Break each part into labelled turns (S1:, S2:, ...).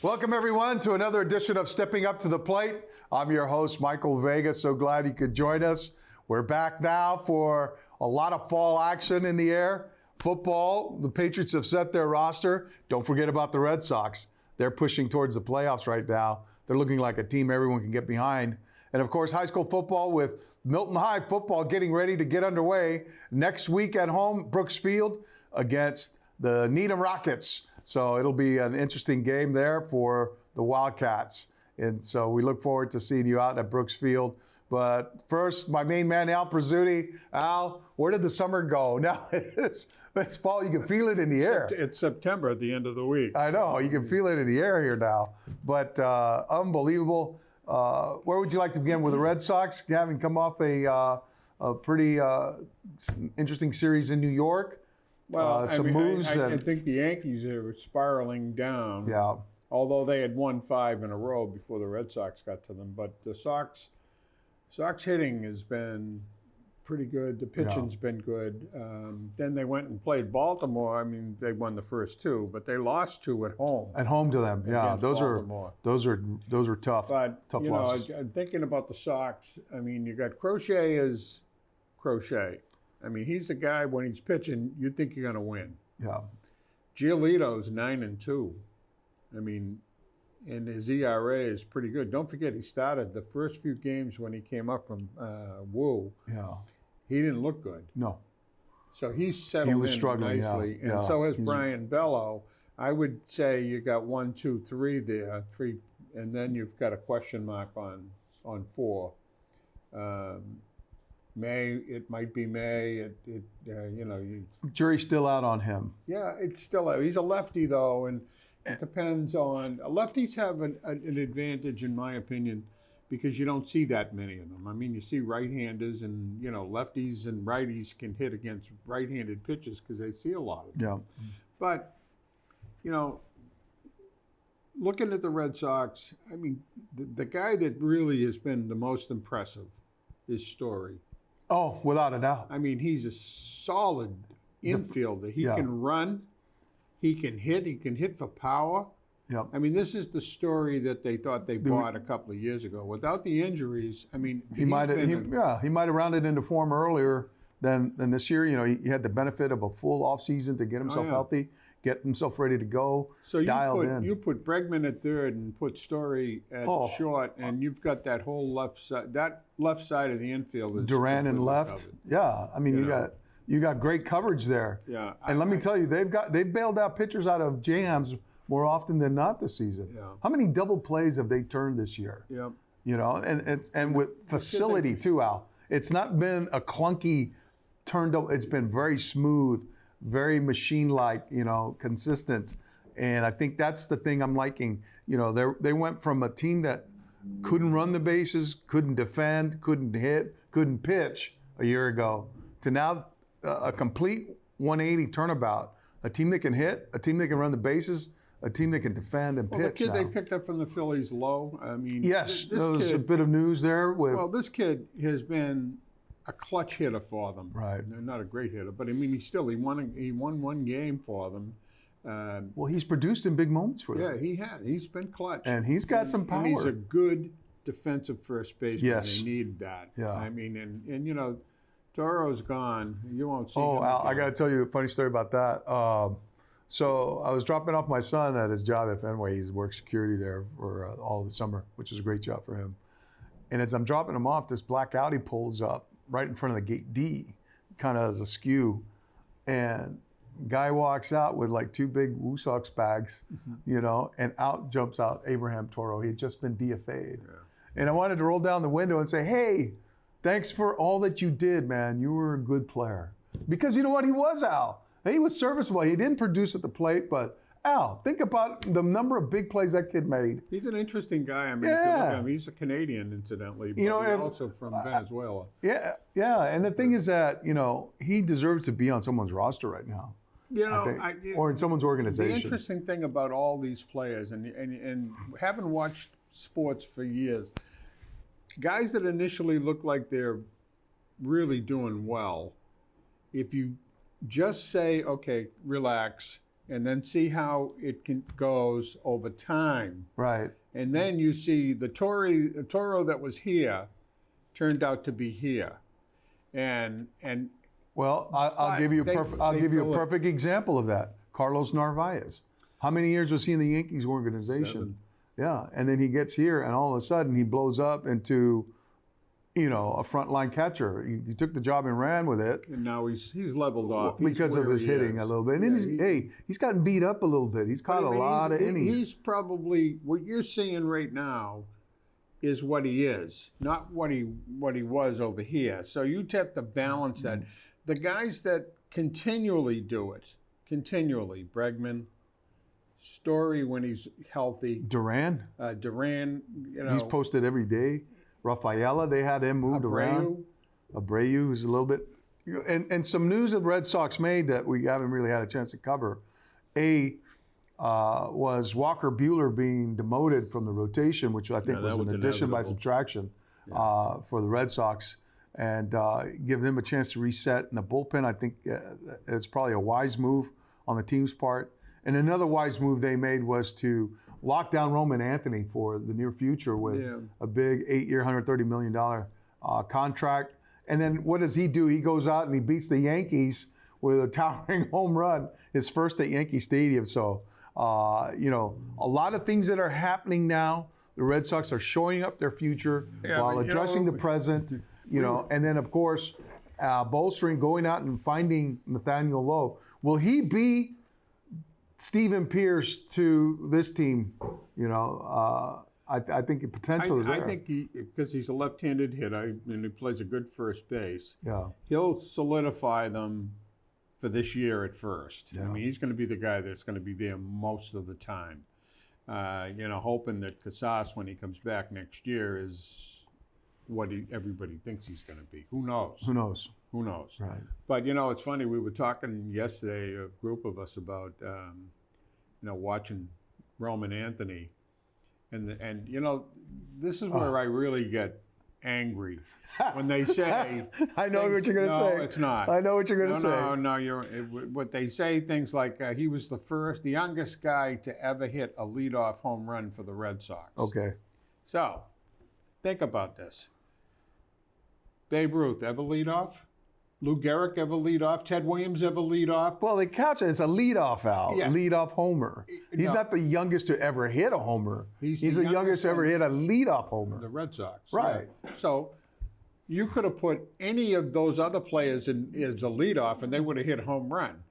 S1: Welcome, everyone, to another edition of Stepping Up to the Plate. I'm your host, Michael Vega. So glad you could join us. We're back now for a lot of fall action in the air. Football, the Patriots have set their roster. Don't forget about the Red Sox. They're pushing towards the playoffs right now. They're looking like a team everyone can get behind. And, of course, high school football with Milton High football getting ready to get underway. Next week at home, Brooks Field against the Needham Rockets. So it'll be an interesting game there for the Wildcats. And so we look forward to seeing you out at Brooks Field. But first, my main man, Al Prezzuti. Al, where did the summer go? Now it's fall. You can feel it in the air.
S2: It's September at the end of the week.
S1: I know. You can feel it in the air here now. But unbelievable. Where would you like to begin with the Red Sox? Having come off a pretty interesting series in New York.
S2: Well,
S1: some moves.
S2: I think the Yankees are spiraling down.
S1: Yeah.
S2: Although they had won 5 in a row before the Red Sox got to them, but the Sox hitting has been pretty good. The pitching's been good. Then they went and played Baltimore. I mean, they won the first 2, but they lost 2 at home.
S1: At home to them, yeah. Those
S2: Baltimore.
S1: are tough.
S2: But
S1: tough
S2: you
S1: losses.
S2: know, I'm thinking about the Sox. I mean, you got Crochet as Crochet. I mean, he's the guy when he's pitching, you think you're going to win.
S1: Yeah.
S2: Giolito's 9-2. I mean, and his ERA is pretty good. Don't forget, he started the first few games when he came up from Wu.
S1: Yeah.
S2: He didn't look good.
S1: No.
S2: So he's settled in
S1: struggling,
S2: nicely.
S1: yeah.
S2: And so has Brian Bello. I would say you got 1, 2, 3 there, 3, and then you've got a question mark on 4. It might be May.
S1: Jury's still out on him.
S2: Yeah, it's still out. He's a lefty though, and it depends on. Lefties have an advantage, in my opinion, because you don't see that many of them. I mean, you see right-handers, and lefties and righties can hit against right-handed pitches because they see a lot of them.
S1: Yeah.
S2: But looking at the Red Sox, I mean, the guy that really has been the most impressive is Story.
S1: Oh, without a doubt.
S2: I mean, he's a solid infielder. He can run, he can hit for power.
S1: Yep.
S2: I mean, this is the Story that they thought they bought a couple of years ago. Without the injuries, I mean,
S1: he might have rounded into form earlier than this year. He had the benefit of a full off season to get himself healthy, get himself ready to go.
S2: So
S1: you
S2: put Bregman at third and put Story at short, and you've got that whole left side. That left side of the infield is
S1: Duran and left.
S2: Covered.
S1: Yeah, I mean you got great coverage there.
S2: Yeah,
S1: and let me tell you, they've bailed out pitchers out of jams more often than not this season.
S2: Yeah.
S1: How many double plays have they turned this year?
S2: Yeah.
S1: And with facility too, Al. It's not been a clunky turned up. It's been very smooth, very machine-like, consistent. And I think that's the thing I'm liking. They went from a team that couldn't run the bases, couldn't defend, couldn't hit, couldn't pitch a year ago, to now a complete 180 turnabout. A team that can hit, a team that can run the bases, a team that can defend and pitch.
S2: The kid
S1: now.
S2: They picked up from the Phillies, Lowe. I mean,
S1: yes, there was a bit of news there.
S2: This kid has been a clutch hitter for them.
S1: Right.
S2: Not a great hitter, but I mean, he won one game for them.
S1: Well, he's produced in big moments for them.
S2: Yeah, he has. He's been clutch.
S1: And he's got some power.
S2: And he's a good defensive first baseman.
S1: Yes.
S2: They need that.
S1: Yeah.
S2: I mean, and Toro's gone. You won't see him.
S1: Al, I got to tell you a funny story about that. So I was dropping off my son at his job at Fenway. He's worked security there for all the summer, which is a great job for him. And as I'm dropping him off, this black Audi pulls up right in front of the gate D, kind of as a skew. And guy walks out with like 2 big Woo Sox bags, and out jumps out Abraham Toro. He had just been DFA'd. Yeah. And I wanted to roll down the window and say, hey, thanks for all that you did, man. You were a good player. Because you know what? He was, Al. He was serviceable. He didn't produce at the plate, but Al, think about the number of big plays that kid made.
S2: He's an interesting guy. I mean, if you look at him, he's a Canadian, incidentally, but he's also from Venezuela.
S1: Yeah. And the thing is that, he deserves to be on someone's roster right now. Or in someone's organization.
S2: The interesting thing about all these players, and having watched sports for years, guys that initially look like they're really doing well, if you just say, okay, relax, and then see how it goes over time.
S1: Right.
S2: And then you see the Toro that was here turned out to be here. And
S1: Well, I'll give you a perfect example of that. Carlos Narvaez. How many years was he in the Yankees organization?
S2: 7.
S1: Yeah, and then he gets here, and all of a sudden he blows up into, a frontline catcher. He took the job and ran with it.
S2: And now he's leveled off
S1: Because of his hitting a little bit. And he's gotten beat up a little bit. He's caught a lot of innings.
S2: He's probably, what you're seeing right now is what he is, not what he was over here. So you have to balance that. The guys that continually do it, Bregman, Story when he's healthy.
S1: Duran,
S2: he's
S1: posted every day. Rafaela, they had him moved around. Abreu, who's a little bit, and some news that the Red Sox made that we haven't really had a chance to cover. Was Walker Buehler being demoted from the rotation, which I think was an addition by subtraction for the Red Sox, and give him a chance to reset in the bullpen. I think it's probably a wise move on the team's part. And another wise move they made was to lock down Roman Anthony for the near future with a big 8-year, $130 million contract. And then what does he do? He goes out and he beats the Yankees with a towering home run, his first at Yankee Stadium. So, a lot of things that are happening now. The Red Sox are showing up their future while addressing the present, and then, of course, bolstering, going out and finding Nathaniel Lowe. Will he be Stephen Pierce to this team? I think the potential is there.
S2: I think because he's a left-handed hitter and he plays a good first base, he'll solidify them for this year at first. I mean, he's going to be the guy that's going to be there most of the time. Hoping that Casas, when he comes back next year, is what everybody thinks he's going to be. Who knows? Who knows?
S1: Right.
S2: But, it's funny. We were talking yesterday, a group of us, about, watching Roman Anthony. And this is where I really get angry when they say
S1: I know what you're going to say.
S2: No, it's not.
S1: I know what you're going to say.
S2: No, what they say, things like he was the youngest guy to ever hit a leadoff home run for the Red Sox.
S1: Okay.
S2: So, think about this. Babe Ruth ever lead off? Lou Gehrig ever lead off? Ted Williams ever lead off?
S1: Well, they couch it. It's a leadoff, Al.
S2: Yeah.
S1: Leadoff homer. He's not the youngest to ever hit a homer. He's the youngest to ever hit a leadoff homer.
S2: The Red Sox.
S1: Right.
S2: Yeah. So you could have put any of those other players as a leadoff and they would have hit a home run.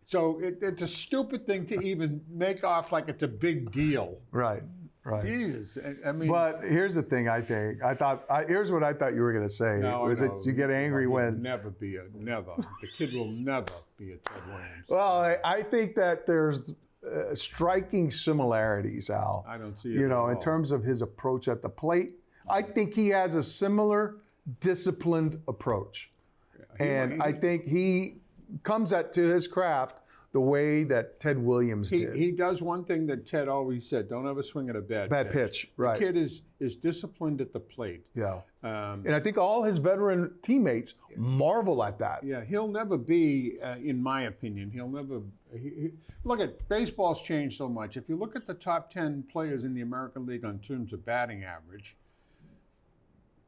S2: So it's a stupid thing to even make off like it's a big deal.
S1: Right.
S2: Jesus, I mean.
S1: But here's the thing. Here's what I thought you were going to say. You get angry when.
S2: Never. The kid will never be a Ted Williams.
S1: Well, I think that there's striking similarities, Al.
S2: I don't see it at all.
S1: In terms of his approach at the plate. I think he has a similar disciplined approach, I think he comes to his craft the way that Ted Williams did.
S2: He does one thing that Ted always said: don't ever swing at a bad
S1: pitch. Right.
S2: The kid is disciplined at the plate.
S1: Yeah. And I think all his veteran teammates marvel at that.
S2: Yeah, he'll never be, in my opinion, look at baseball's changed so much. If you look at the top 10 players in the American League on terms of batting average,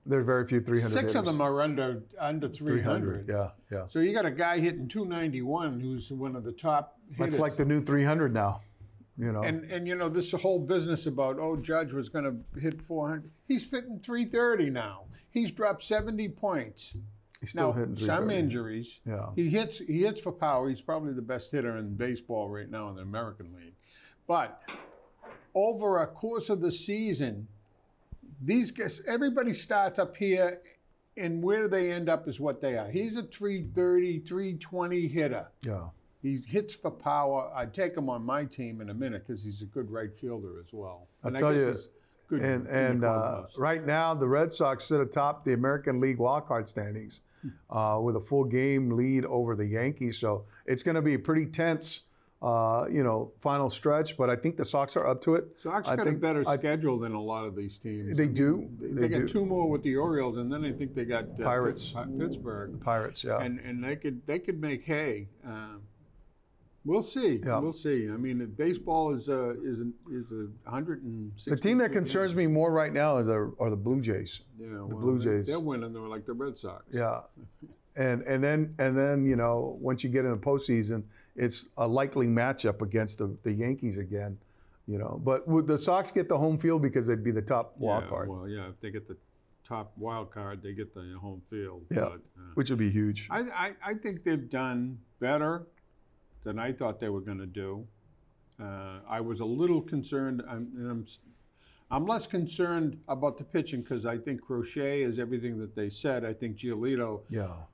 S1: there are very few 300
S2: Six
S1: hitters.
S2: of them are under 300.
S1: Yeah.
S2: So you got a guy hitting 291 who's one of the top hitters.
S1: That's like the new 300 now.
S2: And this whole business about Judge was going to hit 400. He's hitting 330 now. He's dropped 70 points.
S1: He's still hitting 330.
S2: Some injuries.
S1: Yeah.
S2: He hits for power. He's probably the best hitter in baseball right now in the American League. But over a course of the season, these guys, everybody starts up here, and where they end up is what they are. He's a 330, 320 hitter.
S1: Yeah.
S2: He hits for power. I'd take him on my team in a minute because he's a good right fielder as well.
S1: I'll tell you, right now the Red Sox sit atop the American League wildcard standings with a full game lead over the Yankees. So it's going to be a pretty tense final stretch, but I think the Sox are up to it.
S2: Sox got a better schedule than a lot of these teams.
S1: They do.
S2: They got two more with the Orioles, and then I think they got
S1: Pirates.
S2: Pittsburgh.
S1: The Pirates, yeah.
S2: And they could make hay. We'll see.
S1: Yeah.
S2: We'll see. I mean, baseball is a 160.
S1: The team that concerns me more right now are the Blue Jays.
S2: Yeah,
S1: the Blue Jays.
S2: They're winning. They're like the Red Sox.
S1: Yeah, and then you know, once you get in the postseason, it's a likely matchup against the Yankees again. You know, but would the Sox get the home field because they'd be the top wild card?
S2: Well, yeah, if they get the top wild card, they get the home field.
S1: Yeah,
S2: But,
S1: which would be huge.
S2: I think they've done better than I thought they were going to do. I was a little concerned. I'm less concerned about the pitching because I think Crochet is everything that they said. I think Giolito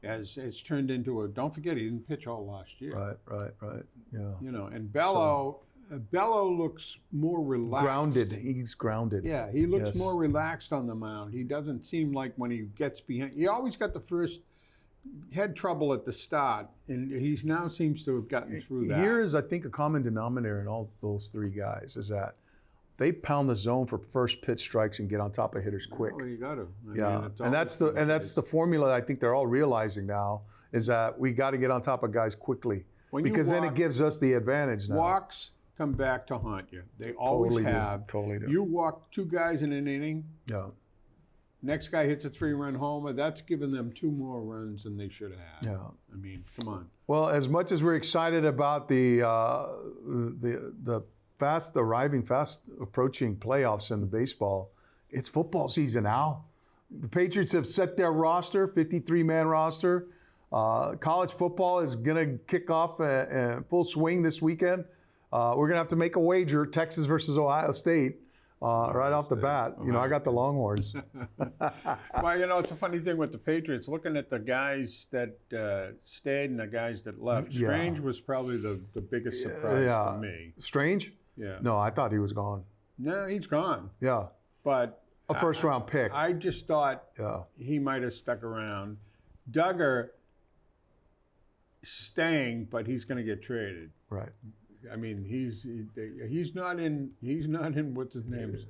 S2: has turned into a. Don't forget, he didn't pitch all last year.
S1: Right. Yeah.
S2: You know, and Bello looks more relaxed.
S1: Grounded. He's grounded.
S2: Yeah, he looks more relaxed on the mound. He doesn't seem like when he gets behind. He always got the first. Had trouble at the start, and he now seems to have gotten through that.
S1: Here is, I think, a common denominator in all those three guys is that they pound the zone for first pitch strikes and get on top of hitters quick.
S2: Well, you got to.
S1: And that's the formula I think they're all realizing now is that we got to get on top of guys quickly because then it gives us the advantage now.
S2: Walks come back to haunt you. They always have.
S1: Totally do.
S2: You walk two guys in an inning.
S1: Yeah.
S2: Next guy hits a 3-run homer. That's giving them 2 more runs than they should have.
S1: Yeah.
S2: I mean, come on.
S1: Well, as much as we're excited about the fast approaching playoffs in the baseball, it's football season now. The Patriots have set their roster, 53-man roster. College football is going to kick off full swing this weekend. We're going to have to make a wager, Texas versus Ohio State. Right off the bat, you know, I got the Longhorns.
S2: Well, you know, it's a funny thing with the Patriots. Looking at the guys that stayed and the guys that left, Strange was probably the biggest surprise for me.
S1: Strange?
S2: Yeah.
S1: No, I thought he was gone.
S2: No, he's gone.
S1: Yeah.
S2: But
S1: a first-round pick.
S2: I just thought he might have stuck around. Duggar staying, but he's going to get traded.
S1: Right.
S2: I mean, he's not in what's his name's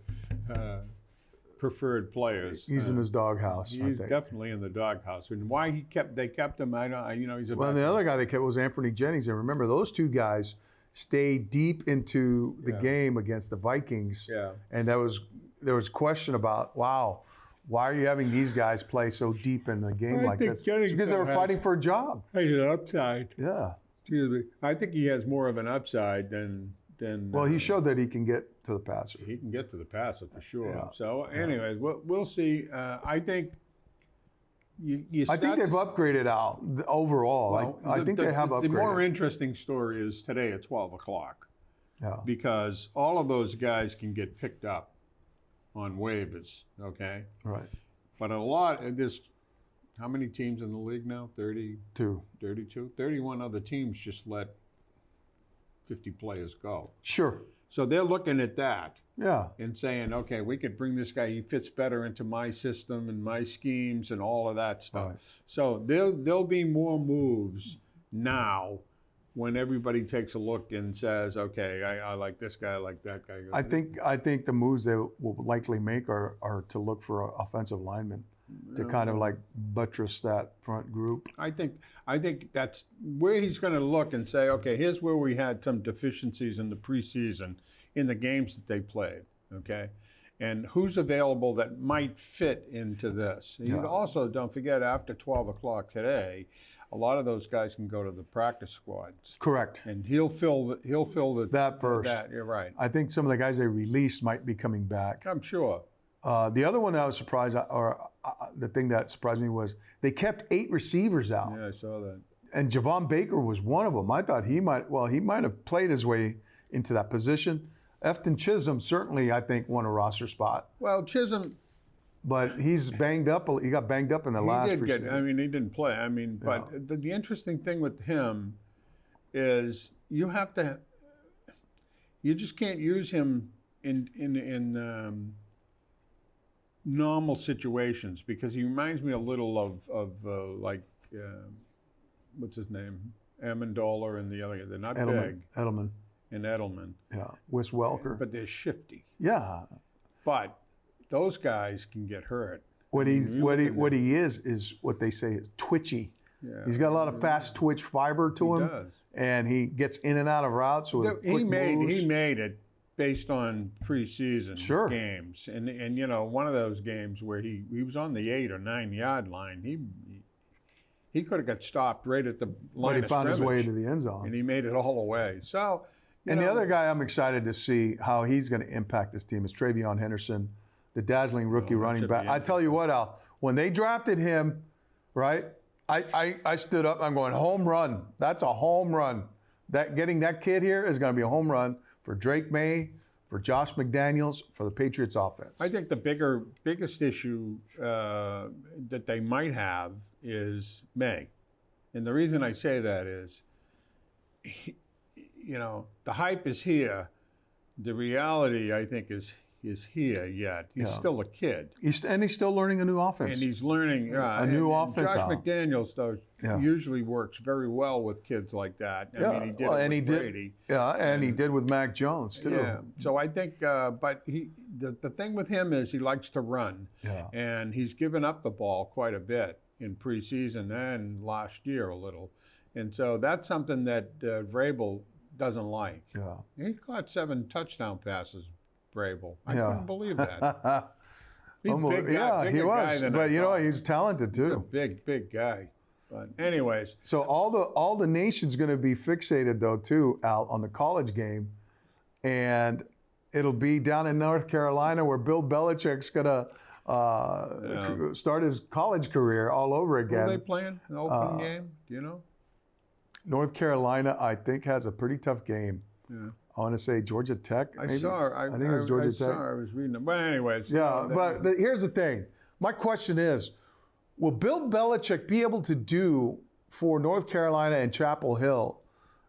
S2: preferred players.
S1: He's in his doghouse.
S2: He's definitely in the doghouse. And why they kept him, I don't. You know, he's a.
S1: Well, the other guy they kept was Anthony Jennings, and remember those two guys stayed deep into the game against the Vikings. Yeah. And there was question about why are you having these guys play so deep in the game like this? It's because they were fighting for a job.
S2: He's an upside.
S1: Yeah.
S2: I think he has more of an upside than.
S1: Well, he showed that he can get to the passer.
S2: He can get to the passer for sure. Yeah. So, anyways, we'll see. I think.
S1: I think they've upgraded out overall. Well, I think they have upgraded.
S2: The more interesting story is today at 12 o'clock.
S1: Yeah.
S2: Because all of those guys can get picked up on waivers. Okay.
S1: Right.
S2: But there's. How many teams in the league now? 32. 31 other teams just let 50 players go.
S1: Sure.
S2: So they're looking at that.
S1: Yeah.
S2: And saying, okay, we could bring this guy. He fits better into my system and my schemes and all of that stuff. Right. So there'll be more moves now when everybody takes a look and says, okay, I like this guy, I like that guy.
S1: I think the moves they will likely make are to look for offensive linemen. To kind of like buttress that front group.
S2: I think that's where he's going to look and say, okay, here's where we had some deficiencies in the preseason in the games that they played, okay? And who's available that might fit into this? You also don't forget after 12 o'clock today, a lot of those guys can go to the practice squads.
S1: Correct.
S2: And he'll fill
S1: that first.
S2: You're right.
S1: I think some of the guys they released might be coming back.
S2: I'm sure.
S1: The other one that I was surprised, the thing that surprised me was they kept 8 receivers out.
S2: Yeah, I saw that.
S1: And Javon Baker was one of them. I thought he might have played his way into that position. Efton Chisholm certainly, I think, won a roster spot.
S2: Well, Chisholm.
S1: But he's banged up. He got banged up in the last preseason.
S2: He didn't play. But the interesting thing with him is you just can't use him in normal situations because he reminds me a little of what's his name, Amendola and the other guy. They're not big.
S1: Edelman.
S2: And Edelman.
S1: Yeah, Wes Welker.
S2: But they're shifty.
S1: Yeah.
S2: But those guys can get hurt.
S1: What he is what they say is twitchy.
S2: Yeah.
S1: He's got a lot of fast twitch fiber to him.
S2: He does.
S1: And he gets in and out of routes with
S2: He
S1: quick moves.
S2: made it based on preseason
S1: Sure.
S2: games, and you know, one of those games where he was on the 8 or 9 yard line, he could have got stopped right at the line
S1: But he
S2: of
S1: found his way
S2: scrimmage,
S1: to the end zone.
S2: and he made it all the way. So,
S1: And the other guy I'm excited to see how he's going to impact this team is Travion Henderson, the dazzling rookie running back. I tell you what, Al, when they drafted him, right, I stood up. I'm going, home run. That's a home run. Getting that kid here is going to be a home run for Drake May, for Josh McDaniels, for the Patriots offense.
S2: I think the biggest issue that they might have is May. And the reason I say that is, you know, the hype is here. The reality, I think, is here yet. He's still a kid.
S1: He's still learning a new offense.
S2: And he's learning
S1: a new offense.
S2: Josh McDaniels, though, usually works very well with kids like that. I mean, he did with Brady.
S1: And he did with Mac Jones, too.
S2: Yeah. So I think, but the thing with him is he likes to run.
S1: Yeah.
S2: And he's given up the ball quite a bit in preseason and last year a little. And so that's something that Vrabel doesn't like.
S1: Yeah.
S2: He caught 7 touchdown passes, Vrabel. I couldn't believe that. He's a big guy,
S1: yeah, he was. But you know, he's talented too.
S2: He's a big guy. But anyways,
S1: so all the nation's going to be fixated though too, Al, on the college game, and it'll be down in North Carolina where Bill Belichick's going to start his college career all over again.
S2: Who are they playing? An opening game? Do you know?
S1: North Carolina, I think, has a pretty tough game.
S2: Yeah.
S1: I want to say Georgia Tech. Maybe?
S2: I think it was Georgia Tech. I was reading it. But anyways.
S1: Yeah, but here's the thing. My question is, will Bill Belichick be able to do for North Carolina and Chapel Hill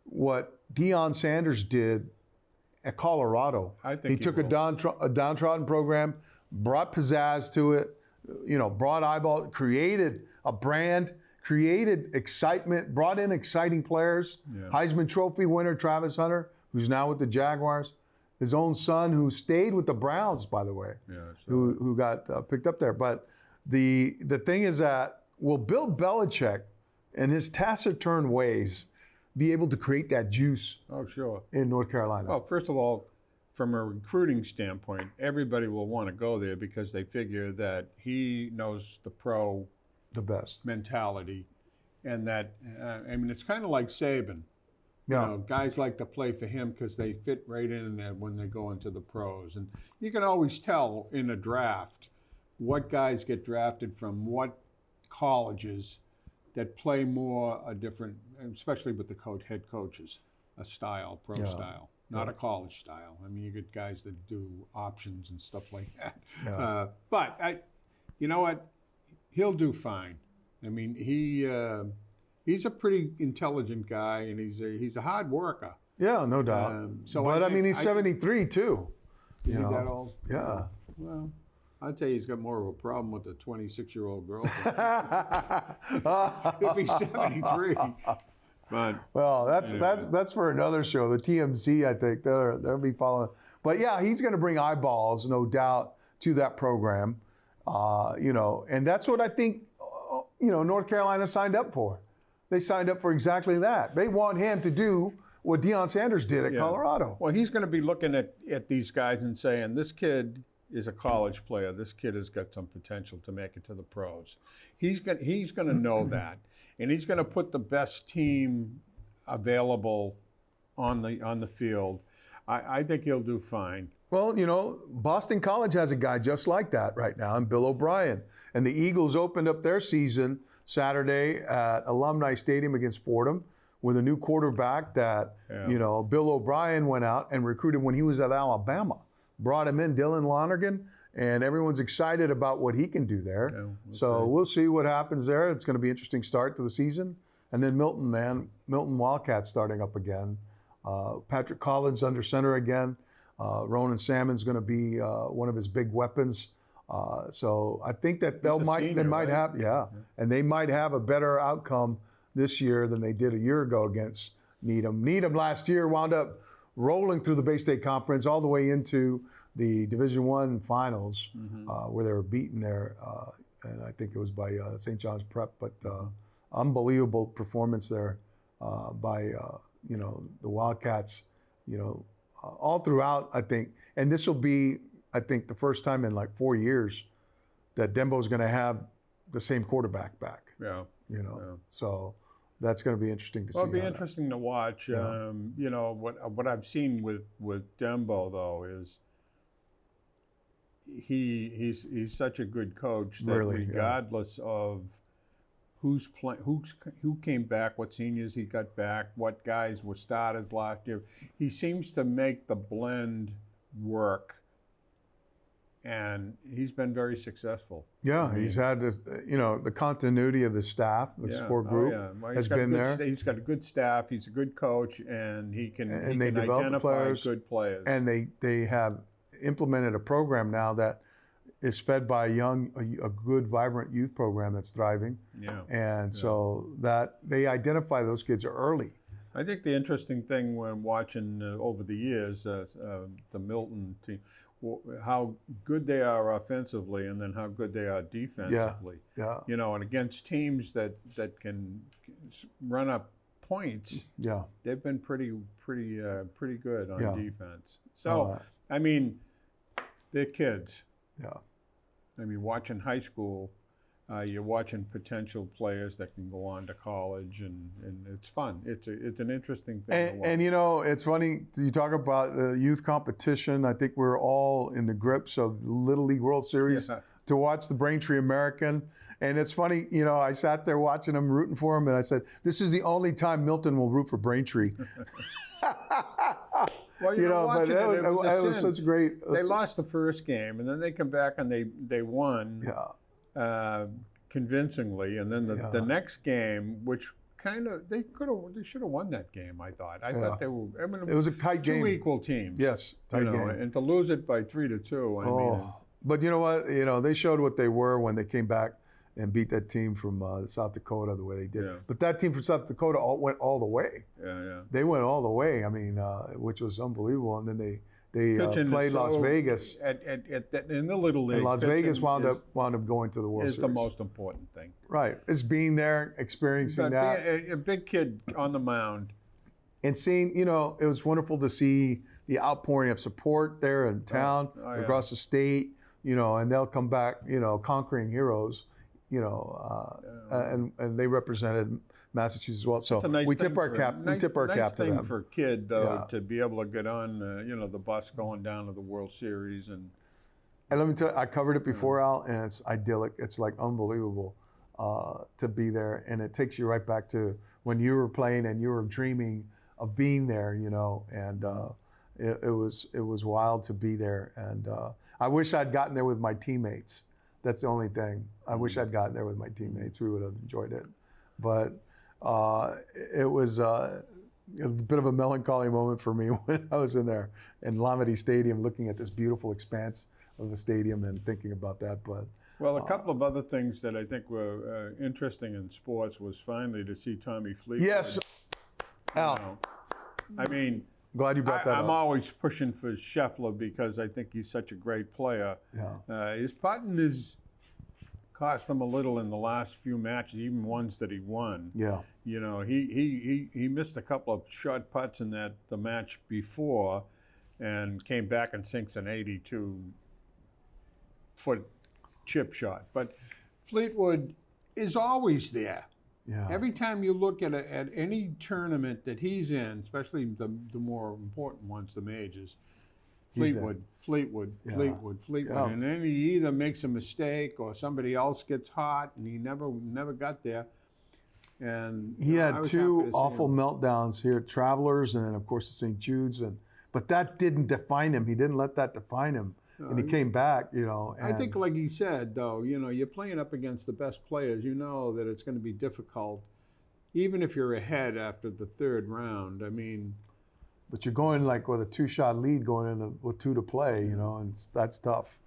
S1: what Deion Sanders did at Colorado?
S2: I think
S1: he took a downtrodden program, brought pizzazz to it, brought eyeball, created a brand, created excitement, brought in exciting players. Yeah. Heisman Trophy winner Travis Hunter, who's now with the Jaguars. His own son, who stayed with the Browns, by the way, who got picked up there. But the thing is that, will Bill Belichick and his taciturn ways be able to create that juice in North Carolina?
S2: Well, first of all, from a recruiting standpoint, everybody will want to go there because they figure that he knows the best mentality, and that I mean, it's kind of like Saban.
S1: Yeah.
S2: You know, guys like to play for him because they fit right in there when they go into the pros, and you can always tell in a draft what guys get drafted from what colleges that play more a different, especially with the head coaches, a style, pro style, not a college style. I mean, you get guys that do options and stuff like that. Yeah. But you know what? He'll do fine. I mean, he's a pretty intelligent guy, and he's a hard worker.
S1: Yeah, no doubt. But I mean, he's 73 too.
S2: Is he that old?
S1: Yeah.
S2: Well, I'd say he's got more of a problem with a 26-year-old girl if he's 73. But
S1: well, that's for another show. The TMZ, I think they'll be following. But yeah, he's going to bring eyeballs, no doubt, to that program. And that's what I think, North Carolina signed up for. They signed up for exactly that. They want him to do what Deion Sanders did at Colorado.
S2: Well, he's going to be looking at these guys and saying, this kid is a college player. This kid has got some potential to make it to the pros. He's going to know that, and he's going to put the best team available on the field. I think he'll do fine.
S1: Well, Boston College has a guy just like that right now, and Bill O'Brien. And the Eagles opened up their season Saturday at Alumni Stadium against Fordham with a new quarterback that, Bill O'Brien went out and recruited when he was at Alabama. Brought him in, Dylan Lonergan, and everyone's excited about what he can do there. Yeah, we'll see what happens there. It's going to be an interesting start to the season. And then Milton Wildcats starting up again. Patrick Collins under center again. Ronan Salmon's going to be one of his big weapons. So I think that they might have a better outcome this year than they did a year ago against Needham. Needham last year wound up rolling through the Bay State Conference all the way into the Division I finals, where they were beaten there, and I think it was by St. John's Prep. But unbelievable performance there by the Wildcats. All throughout, I think, and this will be, I think, the first time in like 4 years that Dembo's going to have the same quarterback back.
S2: Yeah.
S1: So that's going to be interesting to see.
S2: Well, it'll be interesting to watch.
S1: Yeah.
S2: What I've seen with Dembo though is he's such a good coach that
S1: Really,
S2: regardless of who came back, what seniors he got back, what guys were starters last year, he seems to make the blend work. And he's been very successful.
S1: Yeah, he's had this, the continuity of the staff, the support group has been there.
S2: He's got a good staff. He's a good coach, and he can
S1: identify
S2: good players.
S1: And they have implemented a program now that is fed by a good, vibrant youth program that's thriving.
S2: Yeah.
S1: And so that they identify those kids early.
S2: I think the interesting thing when watching over the years the Milton team, how good they are offensively, and then how good they are defensively.
S1: Yeah.
S2: And against teams that can run up points, they've been pretty good on defense. So I mean, they're kids.
S1: Yeah.
S2: I mean, watching high school, you're watching potential players that can go on to college, and it's fun. It's an interesting thing to watch.
S1: And it's funny, you talk about the youth competition. I think we're all in the grips of the Little League World Series to watch the Braintree American. And it's funny, I sat there watching them, rooting for them, and I said, this is the only time Milton will root for Braintree.
S2: Well, but
S1: it was such great.
S2: They lost the first game, and then they come back and they won convincingly, and then the next game, which they should have won that game. I thought they were. I mean,
S1: it was a tight game.
S2: Two equal teams.
S1: Yes, tight game.
S2: And to lose it by 3-2. I mean,
S1: but you know what? They showed what they were when they came back and beat that team from South Dakota the way they did.
S2: Yeah.
S1: But that team from South Dakota went all the way.
S2: Yeah.
S1: They went all the way. I mean, which was unbelievable. And then they played Las Vegas.
S2: In the Little League.
S1: And Las Vegas wound up going to the World Series.
S2: Is the most important thing.
S1: Right. It's being there, experiencing that.
S2: A big kid on the mound.
S1: And seeing, it was wonderful to see the outpouring of support there in town, across the state, and they'll come back, conquering heroes. And they represented Massachusetts as well. So we tip our cap. We tip our cap to them.
S2: Nice thing for a kid though to be able to get on, the bus going down to the World Series and
S1: let me tell you, I covered it before, Al, and it's idyllic. It's like unbelievable to be there, and it takes you right back to when you were playing and you were dreaming of being there. And it was wild to be there, and I wish I'd gotten there with my teammates. That's the only thing. I wish I'd gotten there with my teammates. We would have enjoyed it. But it was a bit of a melancholy moment for me when I was in there in Lamity Stadium looking at this beautiful expanse of the stadium and thinking about that. But
S2: a couple of other things that I think were interesting in sports was finally to see Tommy Fleetwood.
S1: Yes. Al.
S2: I mean,
S1: glad you brought that up.
S2: I'm always pushing for Scheffler because I think he's such a great player.
S1: Yeah.
S2: His putting has cost him a little in the last few matches, even ones that he won.
S1: Yeah.
S2: He missed a couple of short putts in the match before, and came back and sinks an 82-foot chip shot. But Fleetwood is always there.
S1: Yeah.
S2: Every time you look at any tournament that he's in, especially the more important ones, the majors, Fleetwood.
S1: Yeah.
S2: And then he either makes a mistake or somebody else gets hot, and he never got there. And
S1: he had two awful meltdowns here at Travelers, and then of course at St. Jude's, but that didn't define him. He didn't let that define him. And he came back,
S2: I think, like he said, though, you're playing up against the best players. You know that it's going to be difficult, even if you're ahead after the third round. I mean,
S1: but you're going like with a 2-shot lead going in with 2 to play, and that's tough.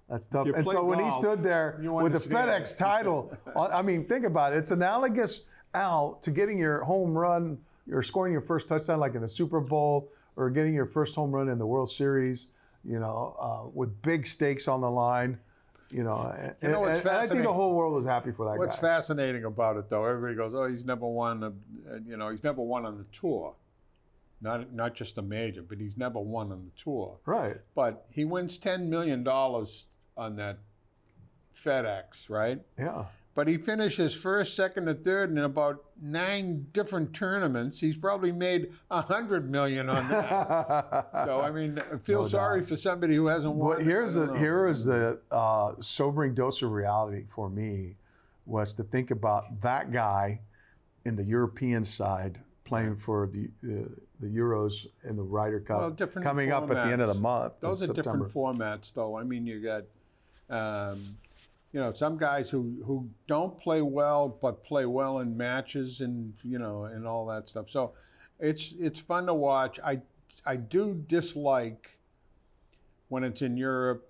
S1: That's tough. And so when he stood there with the FedEx title, I mean, think about it. It's analogous, Al, to getting your home run or scoring your first touchdown, like in the Super Bowl, or getting your first home run in the World Series. With big stakes on the line. You know, and,
S2: You know, it's
S1: and I think the
S2: fascinating.
S1: whole world was happy for that
S2: What's
S1: guy.
S2: fascinating about it, though, everybody goes, "Oh, he's never won." He's never won on the tour, not just a major, but he's never won on the tour.
S1: Right.
S2: But he wins $10 million on that FedEx, right?
S1: Yeah.
S2: But he finishes first, second, and third in about 9 different tournaments. He's probably made $100 million on that. So I mean, I feel
S1: No
S2: sorry
S1: doubt.
S2: for somebody who hasn't won.
S1: But here is
S2: I don't know.
S1: the sobering dose of reality for me was to think about that guy in the European side playing for the Euros and the Ryder Cup
S2: Well, different
S1: coming up at the end of the
S2: formats.
S1: month.
S2: Those
S1: in
S2: are
S1: September.
S2: different formats, though. I mean, you got, some guys who don't play well but play well in matches and and all that stuff. So it's fun to watch. I do dislike when it's in Europe.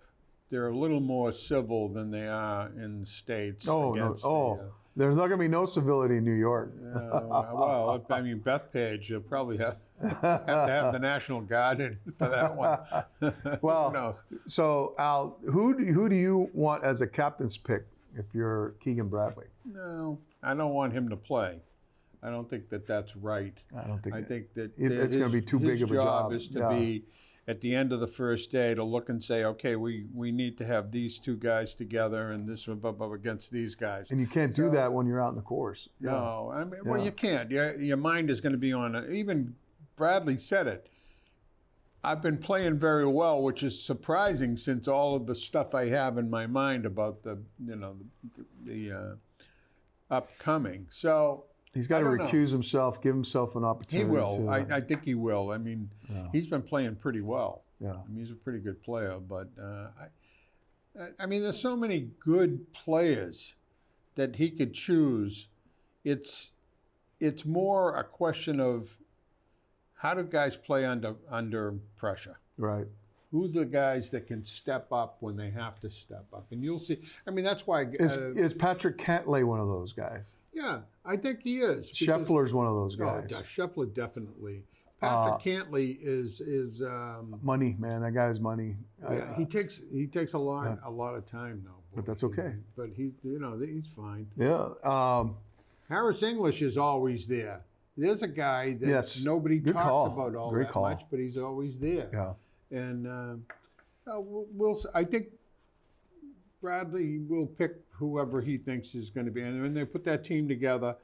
S2: They're a little more civil than they are in the States.
S1: Oh, no.
S2: against
S1: Oh, there's not going to be no civility in New York.
S2: well, I mean, Bethpage, you'll probably have to have the National Guard in for that one.
S1: Well,
S2: Who knows?
S1: So, Al, who do you want as a captain's pick if you're Keegan Bradley?
S2: No, I don't want him to play. I don't think that that's right.
S1: I don't think
S2: I think that
S1: it's going to be too big of a job.
S2: His job is to
S1: Yeah.
S2: be at the end of the first day to look and say, okay, we need to have these 2 guys together and this one up against these guys.
S1: And you can't do that when you're out in the course. Yeah.
S2: No, I mean, well,
S1: Yeah.
S2: you can't. Your mind is going to be on it. Even Bradley said it. I've been playing very well, which is surprising since all of the stuff I have in my mind about the upcoming. So
S1: He's got
S2: I
S1: to
S2: don't know.
S1: recuse himself, give himself an
S2: he
S1: opportunity.
S2: will.
S1: To,
S2: I think he will. I mean, he's been playing pretty well.
S1: yeah.
S2: I mean, he's a pretty good player, but I mean, there's so many good players that he could choose. It's more a question of how do guys play under pressure?
S1: Right.
S2: Who are the guys that can step up when they have to step up? And you'll see. I mean, that's why.
S1: Is Patrick Cantlay one of those guys?
S2: Yeah, I think he is.
S1: Scheffler's one of those guys.
S2: Oh, Scheffler definitely. Patrick Cantlay is
S1: Money, man. That guy's money.
S2: yeah, he takes a lot of time though.
S1: But that's okay.
S2: But he's fine.
S1: Yeah.
S2: Harris English is always there. There's a guy that
S1: Yes.
S2: nobody
S1: Good
S2: talks
S1: call.
S2: about all
S1: Great
S2: that
S1: call.
S2: much, but he's always there.
S1: Yeah.
S2: And I think Bradley will pick whoever he thinks is going to be. And when they put that team together,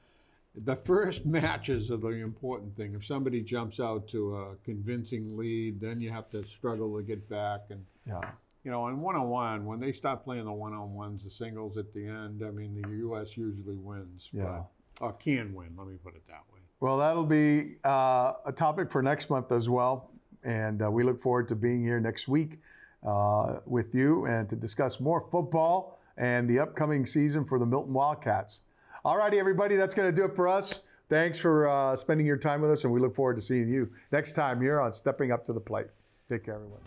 S2: the first matches are the important thing. If somebody jumps out to a convincing lead, then you have to struggle to get back. And
S1: Yeah.
S2: and one-on-one, when they stop playing the one-on-ones, the singles at the end, I mean, the U.S. usually wins.
S1: Yeah.
S2: Or can win, let me put it that way.
S1: Well, that'll be a topic for next month as well. And we look forward to being here next week with you and to discuss more football and the upcoming season for the Milton Wildcats. All righty, everybody, that's going to do it for us. Thanks for spending your time with us, and we look forward to seeing you next time here on Stepping Up to the Plate. Take care, everyone.